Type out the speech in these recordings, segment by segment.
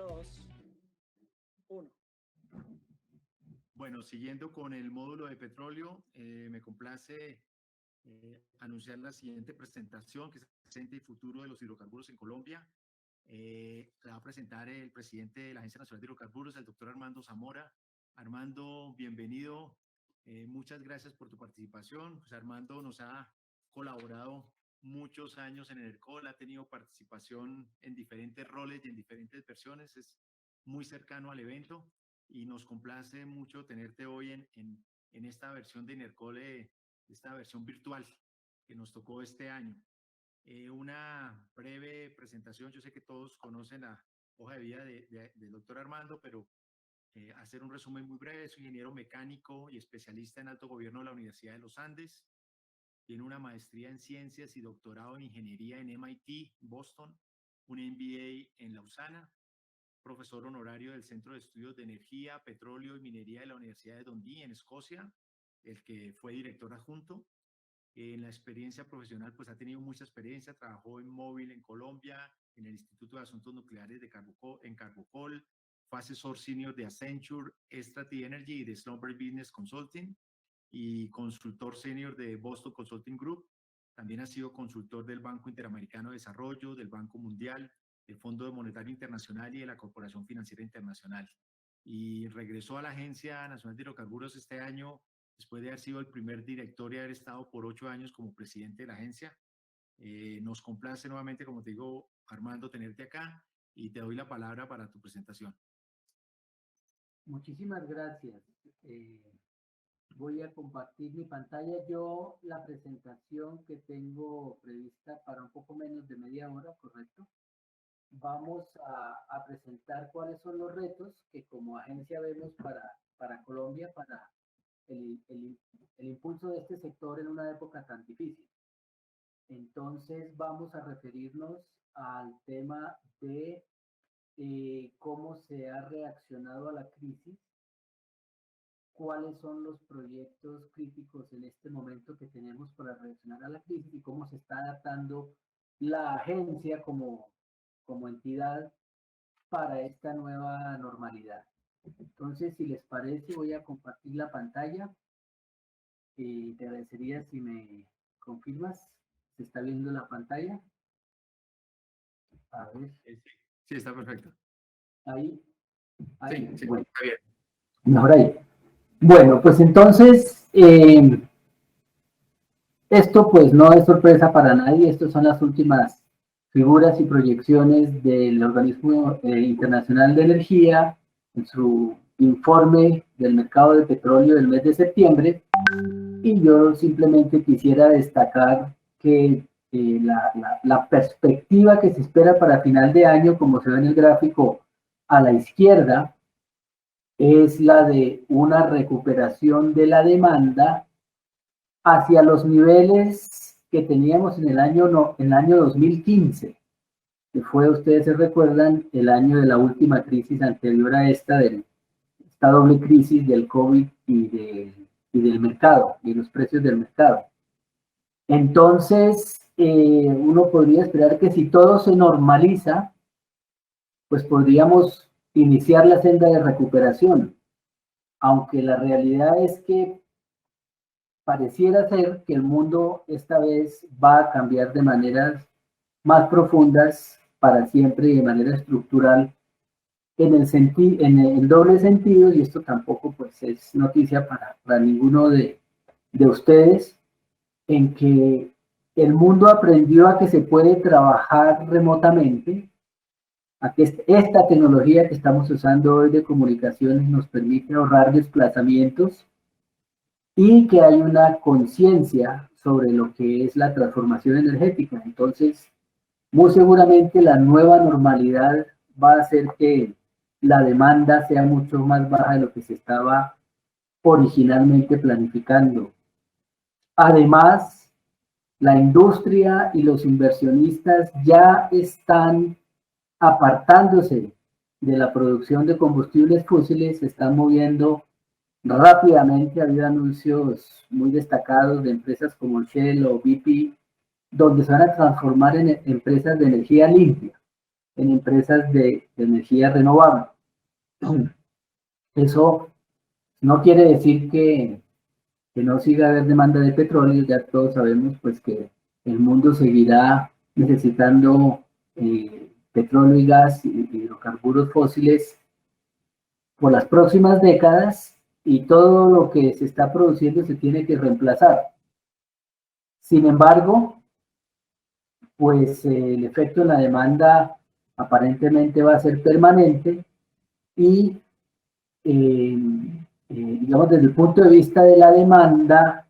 2, 1. Bueno, siguiendo con el módulo de petróleo, me complace anunciar la siguiente presentación, que es el presente y futuro de los hidrocarburos en Colombia. La va a presentar el presidente de la Agencia Nacional de Hidrocarburos, el doctor Armando Zamora. Armando, bienvenido. Muchas gracias por tu participación. Pues Armando nos ha colaborado muchos años en ENERCOL, ha tenido participación en diferentes roles y en diferentes versiones, es muy cercano al evento y nos complace mucho tenerte hoy en esta versión de ENERCOL, esta versión virtual que nos tocó este año. Una breve presentación, yo sé que todos conocen la hoja de vida del doctor Armando, pero hacer un resumen muy breve. Es ingeniero mecánico y especialista en alto gobierno de la Universidad de los Andes. Tiene una maestría en ciencias y doctorado en ingeniería en MIT, Boston, un MBA en Lausana, profesor honorario del Centro de Estudios de Energía, Petróleo y Minería de la Universidad de Dundee, en Escocia, el que fue director adjunto. En la experiencia profesional, pues ha tenido mucha experiencia, trabajó en Móvil en Colombia, en el Instituto de Asuntos Nucleares en Carbocol, fue asesor senior de Accenture, Strategy Energy y de Slumber Business Consulting, y consultor senior de Boston Consulting Group. También ha sido consultor del Banco Interamericano de Desarrollo, del Banco Mundial, del Fondo Monetario Internacional y de la Corporación Financiera Internacional. Y regresó a la Agencia Nacional de Hidrocarburos este año, después de haber sido el primer director y haber estado por 8 años como presidente de la agencia. Nos complace nuevamente, como te digo, Armando, tenerte acá y te doy la palabra para tu presentación. Muchísimas gracias. Voy a compartir mi pantalla. Yo la presentación que tengo prevista para un poco menos de media hora, ¿correcto? Vamos a presentar cuáles son los retos que como agencia vemos para Colombia, para el impulso de este sector en una época tan difícil. Entonces vamos a referirnos al tema de cómo se ha reaccionado a la crisis, cuáles son los proyectos críticos en este momento que tenemos para reaccionar a la crisis y cómo se está adaptando la agencia como entidad para esta nueva normalidad. Entonces, si les parece, voy a compartir la pantalla. Te agradecería si me confirmas. ¿Se está viendo la pantalla? A ver. Sí, está perfecto. Ahí. Sí, bueno. Está bien. Mejor ahí. Bueno, pues entonces, esto pues no es sorpresa para nadie. Estas son las últimas figuras y proyecciones del Organismo Internacional de Energía en su informe del mercado de petróleo del mes de septiembre. Y yo simplemente quisiera destacar que la perspectiva que se espera para final de año, como se ve en el gráfico a la izquierda, es la de una recuperación de la demanda hacia los niveles que teníamos en el año 2015, que fue, ustedes se recuerdan, el año de la última crisis anterior a esta doble crisis del COVID y del mercado, y los precios del mercado. Entonces, uno podría esperar que si todo se normaliza, pues podríamos iniciar la senda de recuperación, aunque la realidad es que pareciera ser que el mundo esta vez va a cambiar de maneras más profundas para siempre y de manera estructural en el doble sentido, y esto tampoco pues es noticia para ninguno de ustedes, en que el mundo aprendió a que se puede trabajar remotamente, a que esta tecnología que estamos usando hoy de comunicaciones nos permite ahorrar desplazamientos y que hay una conciencia sobre lo que es la transformación energética. Entonces, muy seguramente la nueva normalidad va a hacer que la demanda sea mucho más baja de lo que se estaba originalmente planificando. Además, la industria y los inversionistas ya están apartándose de la producción de combustibles fósiles, se están moviendo rápidamente. Ha habido anuncios muy destacados de empresas como Shell o BP, donde se van a transformar en empresas de energía limpia. en empresas de energía renovable. Eso no quiere decir que no siga a haber demanda de petróleo. Ya todos sabemos pues que el mundo seguirá necesitando petróleo y gas y hidrocarburos fósiles por las próximas décadas, y todo lo que se está produciendo se tiene que reemplazar. Sin embargo, pues el efecto en la demanda aparentemente va a ser permanente y digamos, desde el punto de vista de la demanda,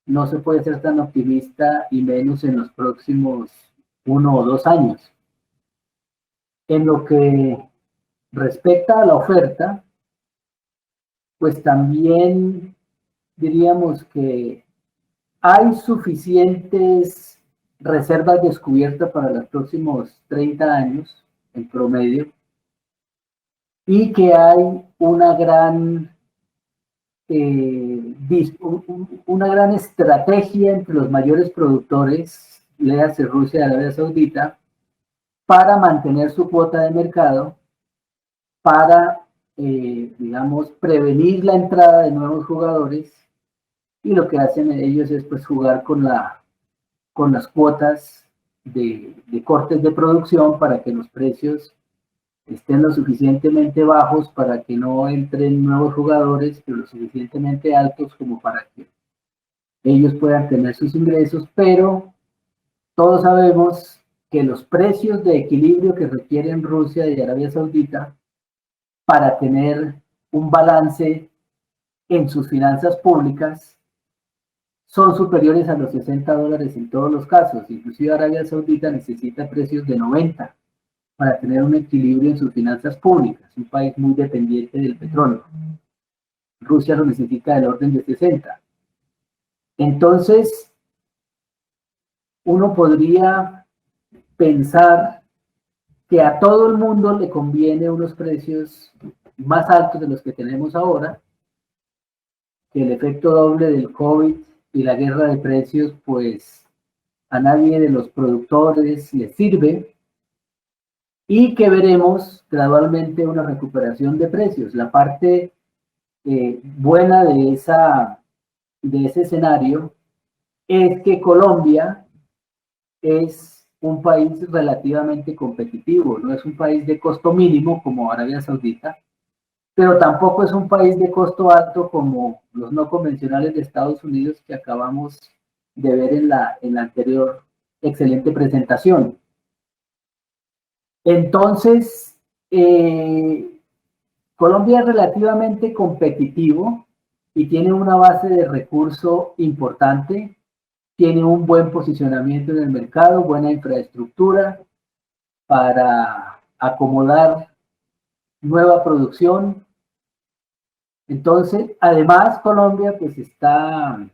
no se puede ser tan optimista, y menos en los próximos 1 o 2 años. En lo que respecta a la oferta, pues también diríamos que hay suficientes reservas descubiertas para los próximos 30 años en promedio, y que hay una gran estrategia entre los mayores productores, léase Rusia y Arabia Saudita, para mantener su cuota de mercado, para, digamos, prevenir la entrada de nuevos jugadores, y lo que hacen ellos es pues jugar con las cuotas de cortes de producción para que los precios estén lo suficientemente bajos para que no entren nuevos jugadores, pero lo suficientemente altos como para que ellos puedan tener sus ingresos. Pero todos sabemos que los precios de equilibrio que requieren Rusia y Arabia Saudita para tener un balance en sus finanzas públicas son superiores a los $60 en todos los casos. Inclusive Arabia Saudita necesita precios de 90 para tener un equilibrio en sus finanzas públicas, un país muy dependiente del petróleo. Rusia lo necesita del orden de 60. Entonces, uno podría pensar que a todo el mundo le conviene unos precios más altos de los que tenemos ahora, que el efecto doble del COVID y la guerra de precios, pues a nadie de los productores les sirve, y que veremos gradualmente una recuperación de precios. La parte buena de ese escenario es que Colombia es un país relativamente competitivo, no es un país de costo mínimo como Arabia Saudita, pero tampoco es un país de costo alto como los no convencionales de Estados Unidos que acabamos de ver en la anterior excelente presentación. Entonces, Colombia es relativamente competitivo y tiene una base de recurso importante, tiene un buen posicionamiento en el mercado, buena infraestructura para acomodar nueva producción. Entonces, además, Colombia pues está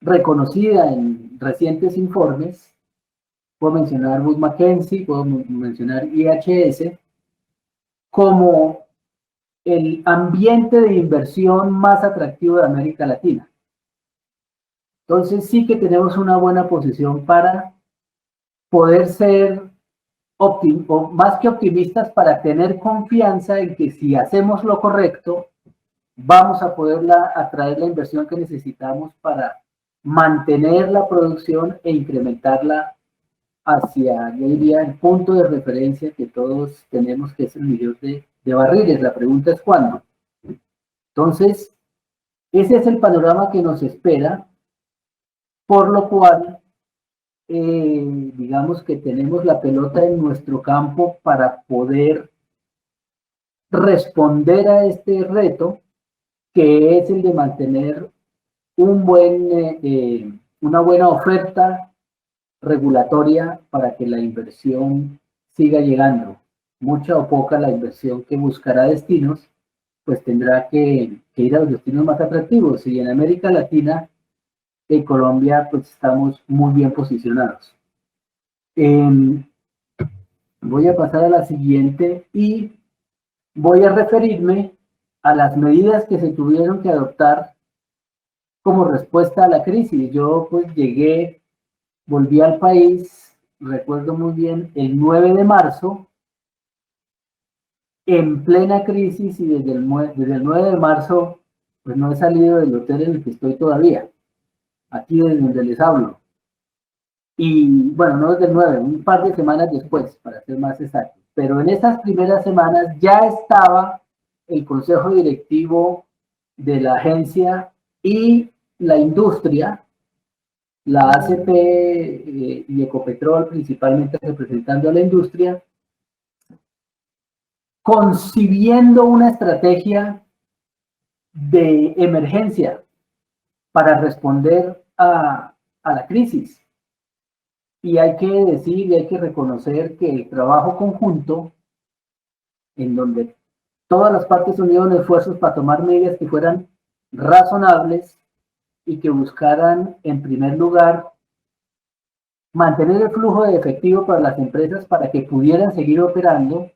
reconocida en recientes informes. Puedo mencionar Wood Mackenzie, puedo mencionar IHS, como el ambiente de inversión más atractivo de América Latina. Entonces sí que tenemos una buena posición para poder ser más que optimistas, para tener confianza en que si hacemos lo correcto, vamos a poder atraer la inversión que necesitamos para mantener la producción e incrementarla hacia, yo diría, el punto de referencia que todos tenemos, que es el millón de barriles. La pregunta es ¿cuándo? Entonces, ese es el panorama que nos espera, por lo cual, digamos que tenemos la pelota en nuestro campo para poder responder a este reto, que es el de mantener una buena oferta regulatoria para que la inversión siga llegando. Mucha o poca la inversión que buscará destinos, pues tendrá que ir a los destinos más atractivos, y en América Latina, en Colombia, pues estamos muy bien posicionados. Voy a pasar a la siguiente y voy a referirme a las medidas que se tuvieron que adoptar como respuesta a la crisis. Yo pues volví al país recuerdo muy bien, el 9 de marzo, en plena crisis, y desde el 9 de marzo, pues no he salido del hotel en el que estoy todavía, aquí desde donde les hablo. Y bueno, no desde el 9, un par de semanas después, para ser más exacto. Pero en esas primeras semanas ya estaba el consejo directivo de la agencia y la industria, la ACP y Ecopetrol, principalmente representando a la industria, concibiendo una estrategia de emergencia para responder a la crisis. Y hay que decir y hay que reconocer que el trabajo conjunto, en donde todas las partes unieron esfuerzos para tomar medidas que fueran razonables y que buscaran, en primer lugar, mantener el flujo de efectivo para las empresas para que pudieran seguir operando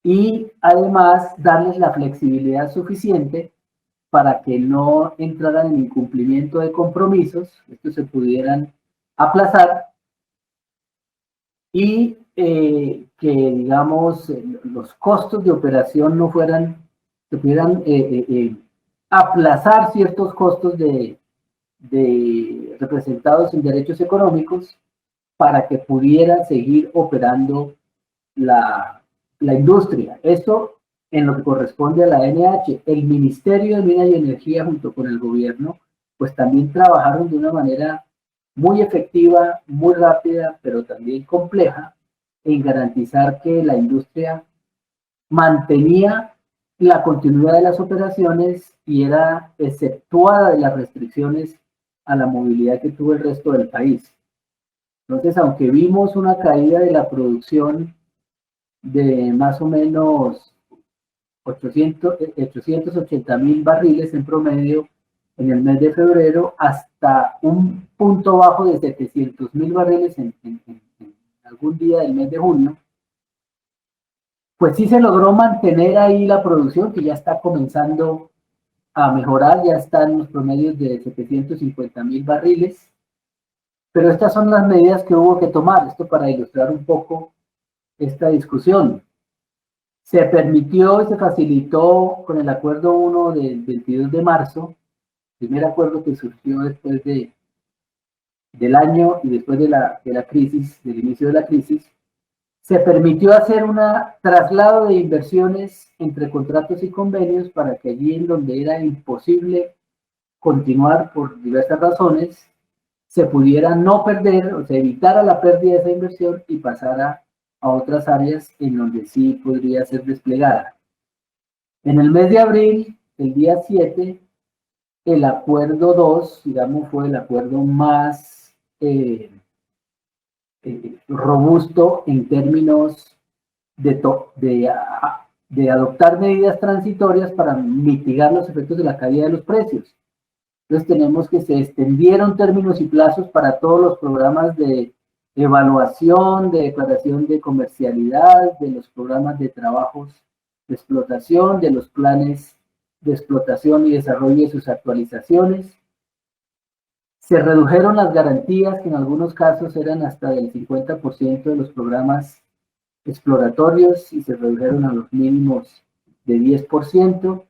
y además darles la flexibilidad suficiente para que no entraran en incumplimiento de compromisos, estos se pudieran aplazar y que, digamos, los costos de operación no fueran, se pudieran aplazar ciertos costos de representados en derechos económicos para que pudiera seguir operando la industria. Esto en lo que corresponde a la NH. El Ministerio de Minas y Energía junto con el gobierno, pues también trabajaron de una manera muy efectiva, muy rápida, pero también compleja, en garantizar que la industria mantenía la continuidad de las operaciones y era exceptuada de las restricciones a la movilidad que tuvo el resto del país. Entonces, aunque vimos una caída de la producción de más o menos 880.000 barriles en promedio en el mes de febrero, hasta un punto bajo de 700.000 barriles en algún día del mes de junio, pues sí se logró mantener ahí la producción, que ya está comenzando a mejorar, ya están los promedios de 750.000 barriles, pero estas son las medidas que hubo que tomar, esto para ilustrar un poco esta discusión. Se permitió y se facilitó con el acuerdo 1 del 22 de marzo, primer acuerdo que surgió después del año y después de la crisis, del inicio de la crisis, se permitió hacer un traslado de inversiones entre contratos y convenios para que allí en donde era imposible continuar por diversas razones, se pudiera no perder, o se evitara la pérdida de esa inversión y pasara a otras áreas en donde sí podría ser desplegada. En el mes de abril, el día 7, el acuerdo 2, digamos, fue el acuerdo más robusto en términos de adoptar medidas transitorias para mitigar los efectos de la caída de los precios. Entonces tenemos que se extendieron términos y plazos para todos los programas de evaluación, de declaración de comercialidad, de los programas de trabajos de explotación, de los planes de explotación y desarrollo de sus actualizaciones. Se redujeron las garantías, que en algunos casos eran hasta del 50% de los programas exploratorios y se redujeron a los mínimos de 10%.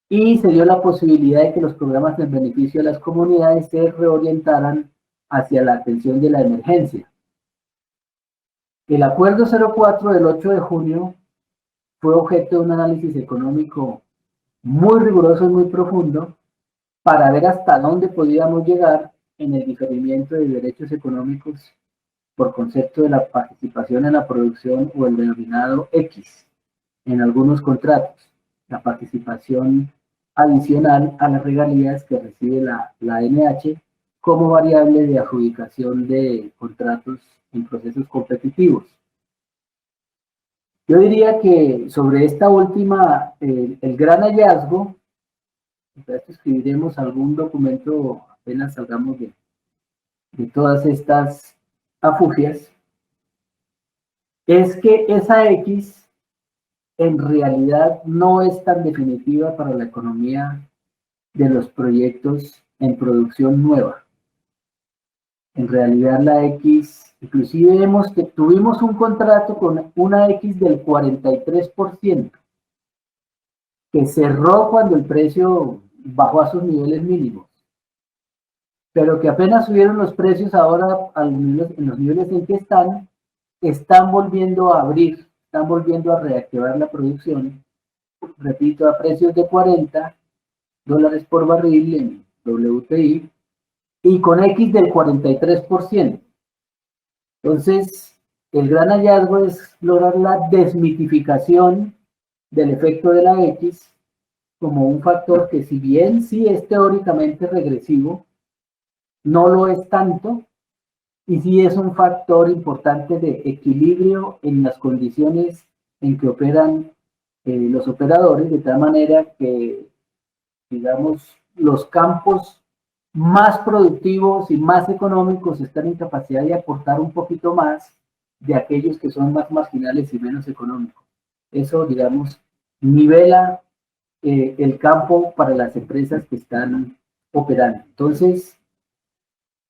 Y se dio la posibilidad de que los programas en beneficio de las comunidades se reorientaran hacia la atención de la emergencia. El acuerdo 04 del 8 de junio fue objeto de un análisis económico muy riguroso y muy profundo para ver hasta dónde podíamos llegar en el diferimiento de derechos económicos por concepto de la participación en la producción o el denominado X en algunos contratos, la participación adicional a las regalías que recibe la NH como variable de adjudicación de contratos en procesos competitivos. Yo diría que sobre esta última, el gran hallazgo, escribiremos algún documento apenas salgamos de todas estas afugias, es que esa X en realidad no es tan definitiva para la economía de los proyectos en producción nueva. En realidad la X, inclusive tuvimos un contrato con una X del 43%, que cerró cuando el precio bajó a sus niveles mínimos, pero que apenas subieron los precios ahora en los niveles en que están volviendo a abrir, están volviendo a reactivar la producción, repito, a precios de $40 por barril en WTI, y con X del 43%. Entonces, el gran hallazgo es lograr la desmitificación del efecto de la X como un factor que, si bien sí es teóricamente regresivo, no lo es tanto, y sí es un factor importante de equilibrio en las condiciones en que operan los operadores, de tal manera que, digamos, los campos más productivos y más económicos están en capacidad de aportar un poquito más de aquellos que son más marginales y menos económicos. Eso, digamos, nivela el campo para las empresas que están operando. Entonces,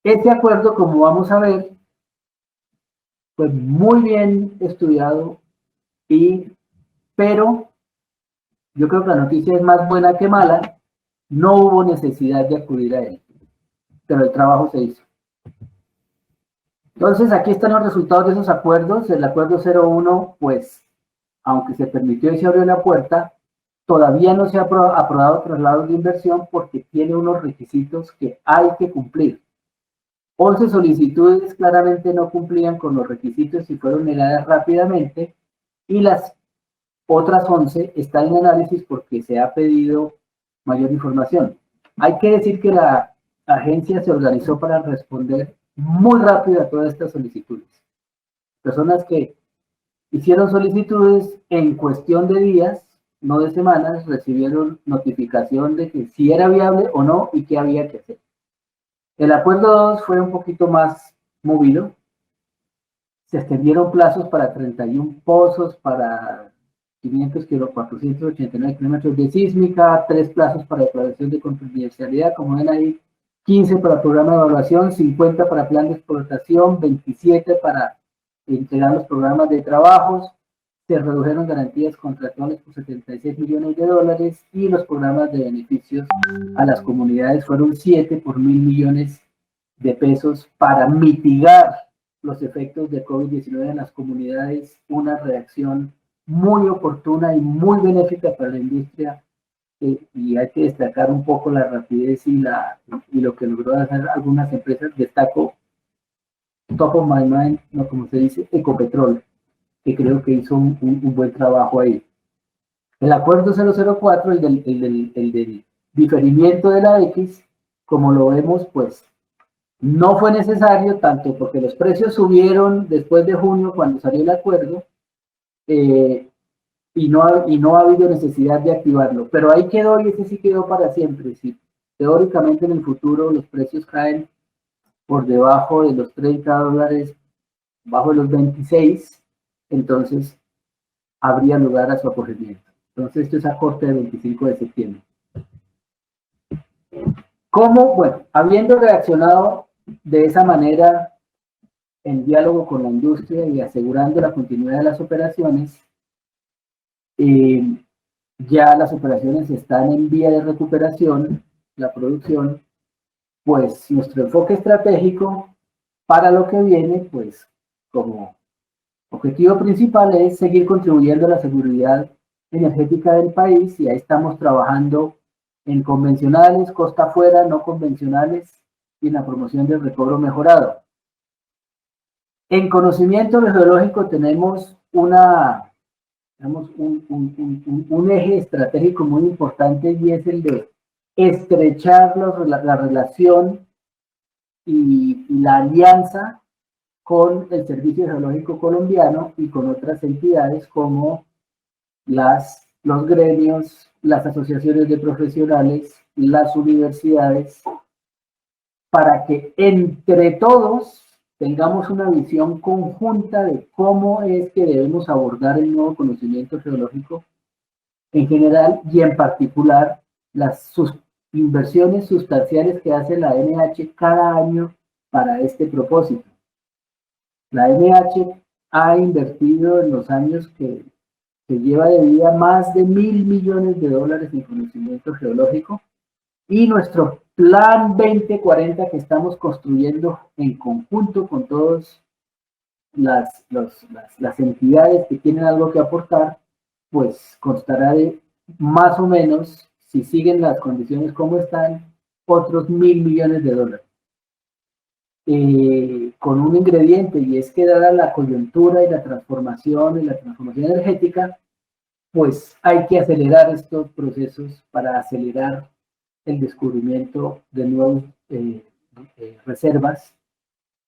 este acuerdo, como vamos a ver, fue muy bien estudiado, pero yo creo que la noticia es más buena que mala. No hubo necesidad de acudir a él, pero el trabajo se hizo. Entonces, aquí están los resultados de esos acuerdos. El acuerdo 01, pues, aunque se permitió y se abrió la puerta, todavía no se ha aprobado traslados de inversión porque tiene unos requisitos que hay que cumplir. 11 solicitudes claramente no cumplían con los requisitos y fueron negadas rápidamente, y las otras 11 están en análisis porque se ha pedido mayor información. Hay que decir que la agencia se organizó para responder muy rápido a todas estas solicitudes. Personas que hicieron solicitudes en cuestión de días, no de semanas, recibieron notificación de que si era viable o no y qué había que hacer. El acuerdo 2 fue un poquito más movido. Se extendieron plazos para 31 pozos, para 489 kilómetros de sísmica, 3 plazos para declaración de confidencialidad, como ven ahí, 15 para programa de evaluación, 50 para plan de explotación, 27 para entregar los programas de trabajos. Se redujeron garantías contractuales por $76 millones y los programas de beneficios a las comunidades fueron 7 por 1.000 millones de pesos para mitigar los efectos de COVID-19 en las comunidades, una reacción muy oportuna y muy benéfica para la industria, y hay que destacar un poco la rapidez y lo que logró hacer algunas empresas. Destaco top of my mind, no, como se dice, Ecopetrol, que creo que hizo un buen trabajo ahí. El acuerdo 004, el del diferimiento de la X, como lo vemos, pues no fue necesario, tanto porque los precios subieron después de junio cuando salió el acuerdo, y no ha habido necesidad de activarlo, pero ahí quedó, y ese sí quedó para siempre. Si teóricamente en el futuro los precios caen por debajo de los $30, bajo los 26, entonces habría lugar a su acogimiento. Entonces esto es a corte del 25 de septiembre. ¿Cómo? Bueno, habiendo reaccionado de esa manera en diálogo con la industria y asegurando la continuidad de las operaciones, ya las operaciones están en vía de recuperación, la producción, pues nuestro enfoque estratégico para lo que viene, pues como objetivo principal es seguir contribuyendo a la seguridad energética del país, y ahí estamos trabajando en convencionales, costa afuera, no convencionales, y en la promoción del recobro mejorado. En conocimiento geológico tenemos un eje estratégico muy importante, y es el de estrechar la relación y la alianza con el Servicio Geológico Colombiano y con otras entidades como los gremios, las asociaciones de profesionales, las universidades, para que entre todos tengamos una visión conjunta de cómo es que debemos abordar el nuevo conocimiento geológico en general, y en particular las inversiones sustanciales que hace la NH cada año para este propósito. La NH ha invertido en los años que lleva de vida más de $1.000 millones en conocimiento geológico, y nuestro plan 2040 que estamos construyendo en conjunto con todas las entidades que tienen algo que aportar, pues constará de más o menos, si siguen las condiciones como están, otros $1.000 millones. Con un ingrediente, y es que dada la coyuntura y la transformación energética, pues hay que acelerar estos procesos para acelerar el descubrimiento de nuevas reservas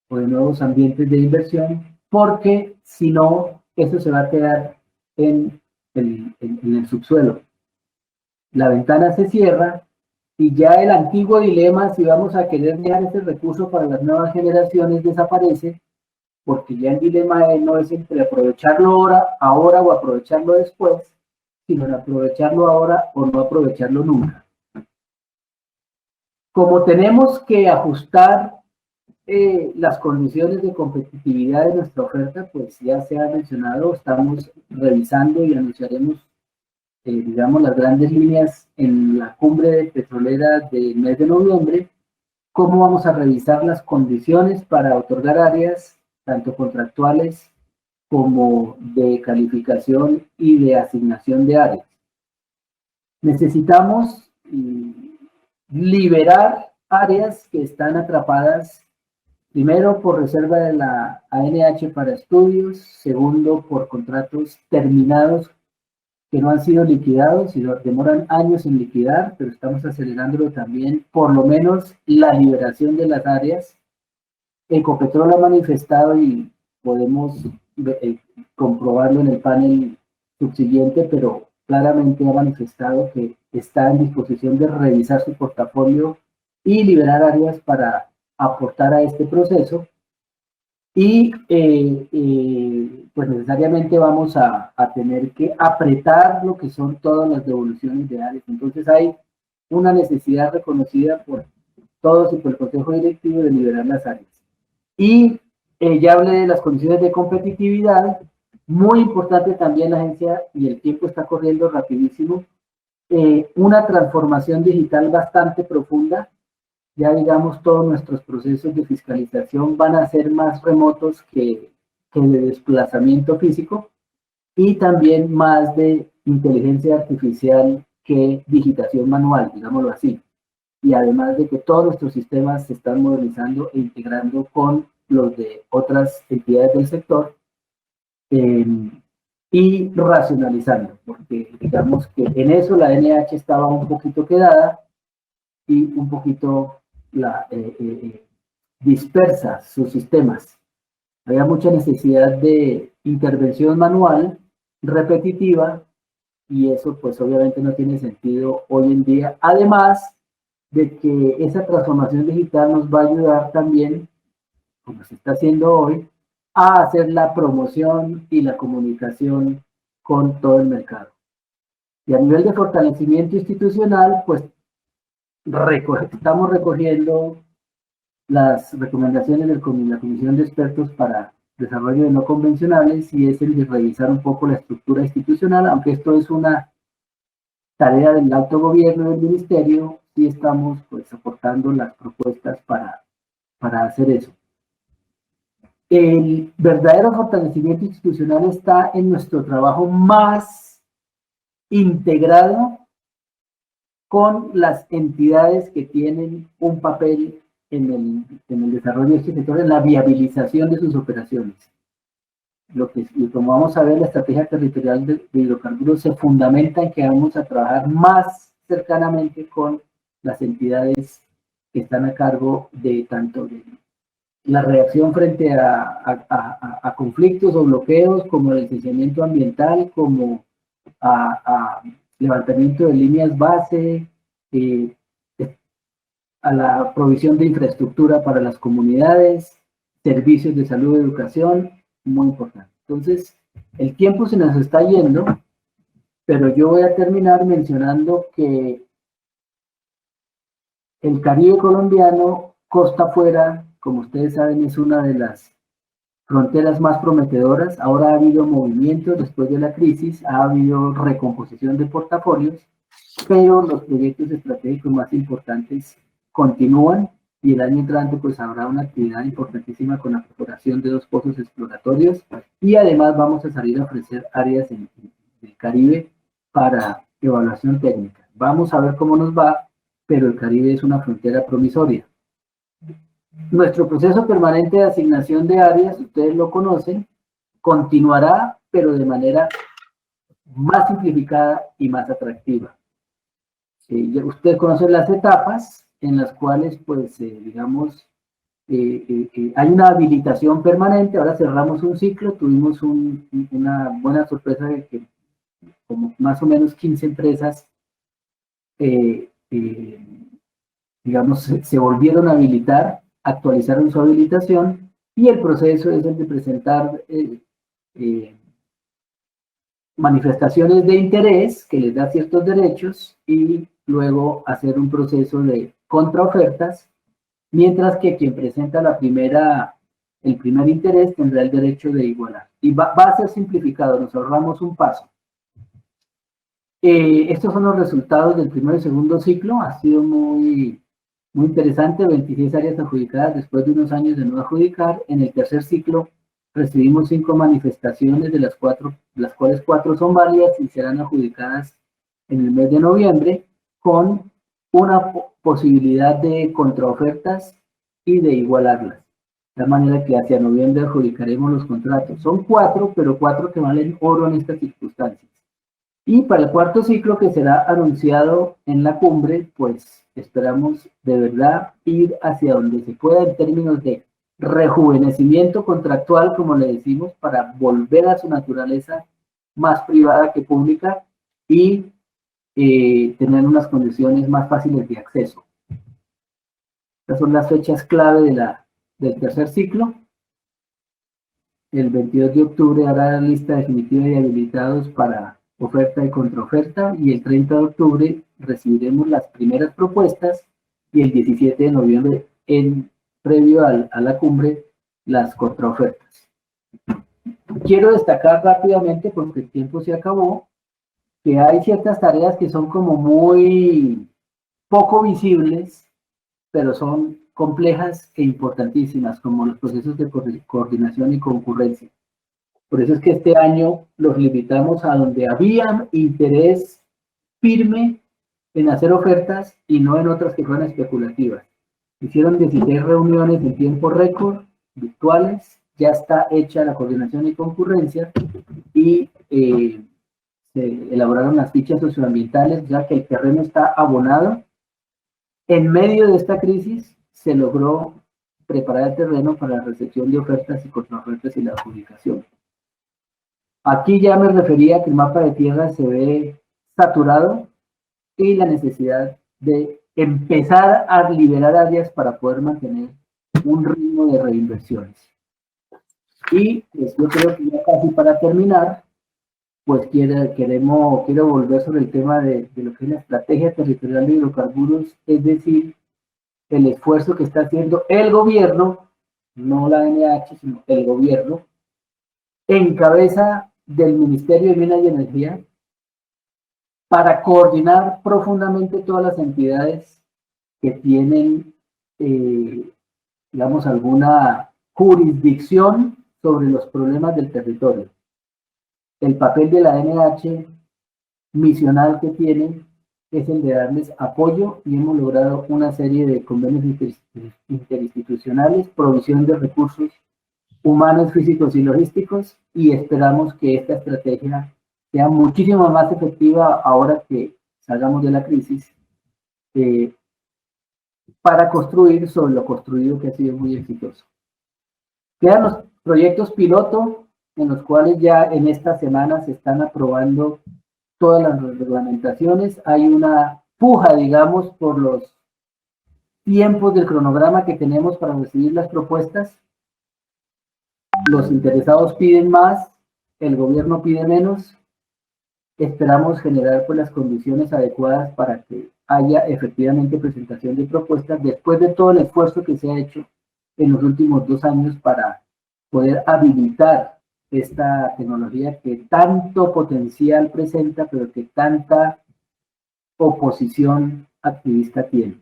o de nuevos ambientes de inversión, porque si no, eso se va a quedar en el subsuelo. La ventana se cierra y ya el antiguo dilema, si vamos a querer dejar ese recurso para las nuevas generaciones, desaparece, porque ya el dilema no es entre aprovecharlo ahora o aprovecharlo después, sino en aprovecharlo ahora o no aprovecharlo nunca. Como tenemos que ajustar las condiciones de competitividad de nuestra oferta, pues ya se ha mencionado, estamos revisando y anunciaremos, digamos, las grandes líneas en la cumbre petrolera del mes de noviembre, cómo vamos a revisar las condiciones para otorgar áreas, tanto contractuales como de calificación y de asignación de áreas. Necesitamos liberar áreas que están atrapadas, primero por reserva de la ANH para estudios, segundo por contratos terminados que no han sido liquidados y demoran años en liquidar, pero estamos acelerándolo también, por lo menos la liberación de las áreas. Ecopetrol ha manifestado, y podemos comprobarlo en el panel subsiguiente, pero claramente ha manifestado que está en disposición de revisar su portafolio y liberar áreas para aportar a este proceso. Y pues necesariamente vamos a tener que apretar lo que son todas las devoluciones de áreas. Entonces hay una necesidad reconocida por todos y por el Consejo Directivo de liberar las áreas. Y ya hablé de las condiciones de competitividad. Muy importante también la agencia, y el tiempo está corriendo rapidísimo, una transformación digital bastante profunda. Ya digamos, todos nuestros procesos de fiscalización van a ser más remotos que de desplazamiento físico, y también más de inteligencia artificial que digitación manual, digámoslo así. Y además de que todos nuestros sistemas se están modernizando e integrando con los de otras entidades del sector, y racionalizando, porque digamos que en eso la NH estaba un poquito quedada y un poquito dispersa sus sistemas. Había mucha necesidad de intervención manual, repetitiva, y eso pues obviamente no tiene sentido hoy en día. Además de que esa transformación digital nos va a ayudar también, como se está haciendo hoy, a hacer la promoción y la comunicación con todo el mercado. Y a nivel de fortalecimiento institucional, pues estamos recogiendo las recomendaciones de la Comisión de Expertos para Desarrollo de No Convencionales, y es el de revisar un poco la estructura institucional, aunque esto es una tarea del alto gobierno del ministerio, sí estamos pues aportando las propuestas para hacer eso. El verdadero fortalecimiento institucional está en nuestro trabajo más integrado con las entidades que tienen un papel en el desarrollo de este sector, en la viabilización de sus operaciones. Y como vamos a ver, la estrategia territorial de hidrocarburos se fundamenta en que vamos a trabajar más cercanamente con las entidades que están a cargo de tanto de la reacción frente a conflictos o bloqueos, como el licenciamiento ambiental, como a levantamiento de líneas base, a la provisión de infraestructura para las comunidades, servicios de salud y educación, muy importante. Entonces, el tiempo se nos está yendo, pero yo voy a terminar mencionando que el Caribe colombiano, costa afuera, como ustedes saben, es una de las fronteras más prometedoras. Ahora ha habido movimientos después de la crisis, ha habido recomposición de portafolios, pero los proyectos estratégicos más importantes continúan y el año entrante pues habrá una actividad importantísima con la perforación de 2 pozos exploratorios y además vamos a salir a ofrecer áreas en el Caribe para evaluación técnica. Vamos a ver cómo nos va, pero el Caribe es una frontera promisoria. Nuestro proceso permanente de asignación de áreas, ustedes lo conocen, continuará, pero de manera más simplificada y más atractiva. Ustedes conocen las etapas en las cuales, pues, digamos, hay una habilitación permanente. Ahora cerramos un ciclo, tuvimos una buena sorpresa de que como más o menos 15 empresas, digamos, se volvieron a habilitar, actualizaron su habilitación y el proceso es el de presentar manifestaciones de interés que les da ciertos derechos y luego hacer un proceso de contraofertas, mientras que quien presenta el primer interés tendrá el derecho de igualar. Y va a ser simplificado, nos ahorramos un paso. Estos son los resultados del primer y segundo ciclo, ha sido muy interesante, 26 áreas adjudicadas después de unos años de no adjudicar. En el tercer ciclo recibimos 5 manifestaciones, de las cuales 4 son válidas y serán adjudicadas en el mes de noviembre, con una posibilidad de contraofertas y de igualarlas. De manera que hacia noviembre adjudicaremos los contratos. Son 4, pero 4 que valen oro en estas circunstancias. Y para el cuarto ciclo, que será anunciado en la cumbre, pues esperamos de verdad ir hacia donde se pueda en términos de rejuvenecimiento contractual, como le decimos, para volver a su naturaleza más privada que pública y tener unas condiciones más fáciles de acceso. Estas son las fechas clave del tercer ciclo. El 22 de octubre habrá la lista definitiva de habilitados para oferta y contraoferta, y el 30 de octubre recibiremos las primeras propuestas y el 17 de noviembre, previo a la cumbre, las contraofertas. Quiero destacar rápidamente, porque el tiempo se acabó, que hay ciertas tareas que son como muy poco visibles, pero son complejas e importantísimas, como los procesos de coordinación y concurrencia. Por eso es que este año los limitamos a donde había interés firme en hacer ofertas y no en otras que fueran especulativas. Hicieron 16 reuniones en tiempo récord, virtuales, ya está hecha la coordinación y concurrencia y se elaboraron las fichas socioambientales, ya que el terreno está abonado. En medio de esta crisis se logró preparar el terreno para la recepción de ofertas y contraofertas y la adjudicación. Aquí ya me refería que el mapa de tierra se ve saturado y la necesidad de empezar a liberar áreas para poder mantener un ritmo de reinversiones. Y pues, yo creo que ya casi para terminar, pues quiero volver sobre el tema de lo que es la estrategia territorial de hidrocarburos, es decir, el esfuerzo que está haciendo el gobierno, no la NH, sino el gobierno, en cabeza del Ministerio de Minas y Energía, para coordinar profundamente todas las entidades que tienen, digamos, alguna jurisdicción sobre los problemas del territorio. El papel de la NH misional que tiene es el de darles apoyo y hemos logrado una serie de convenios interinstitucionales, provisión de recursos humanos, físicos y logísticos, y esperamos que esta estrategia sea muchísimo más efectiva ahora que salgamos de la crisis, para construir sobre lo construido, que ha sido muy exitoso. Quedan los proyectos piloto, en los cuales ya en estas semanas se están aprobando todas las reglamentaciones. Hay una puja, digamos, por los tiempos del cronograma que tenemos para recibir las propuestas. Los interesados piden más, el gobierno pide menos. Esperamos generar pues las condiciones adecuadas para que haya efectivamente presentación de propuestas después de todo el esfuerzo que se ha hecho en los últimos 2 años para poder habilitar esta tecnología que tanto potencial presenta, pero que tanta oposición activista tiene.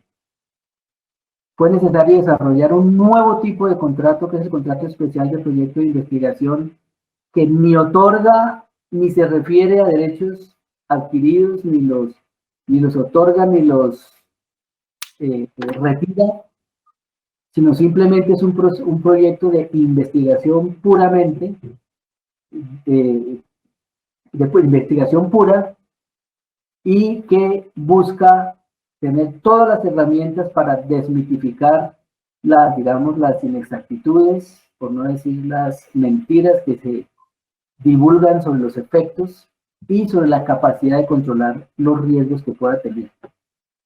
Fue necesario desarrollar un nuevo tipo de contrato, que es el contrato especial de proyecto de investigación, que ni otorga ni se refiere a derechos adquiridos, ni los otorga ni los retira, sino simplemente es un proyecto de investigación puramente, de investigación pura, y que busca tener todas las herramientas para desmitificar las inexactitudes, por no decir las mentiras que se divulgan sobre los efectos y sobre la capacidad de controlar los riesgos que pueda tener.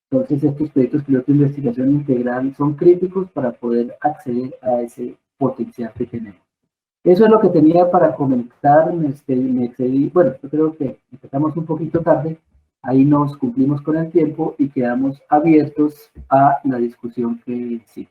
Entonces, estos proyectos piloto de investigación integral son críticos para poder acceder a ese potencial que tenemos. Eso es lo que tenía para comentar. Me excedí. Bueno, yo creo que empezamos un poquito tarde. Ahí nos cumplimos con el tiempo y quedamos abiertos a la discusión que sigue.